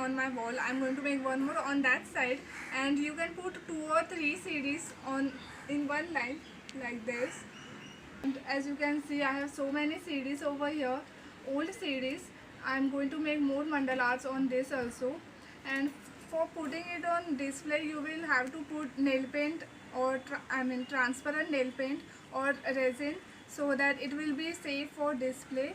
on my wall. I'm going to make one more on that side, and you can put 2 or 3 CDs on in one line like this. And as you can see, I have so many CDs over here, old CDs. I'm going to make more mandala arts on this also. And for putting it on display, you will have to put nail paint or transparent nail paint or resin, so that it will be safe for display.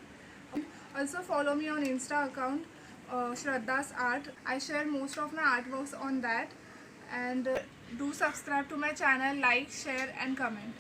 Also follow me on Insta account, Shraddha's Art. I share most of my artworks on that. And do subscribe to my channel, like, share and comment.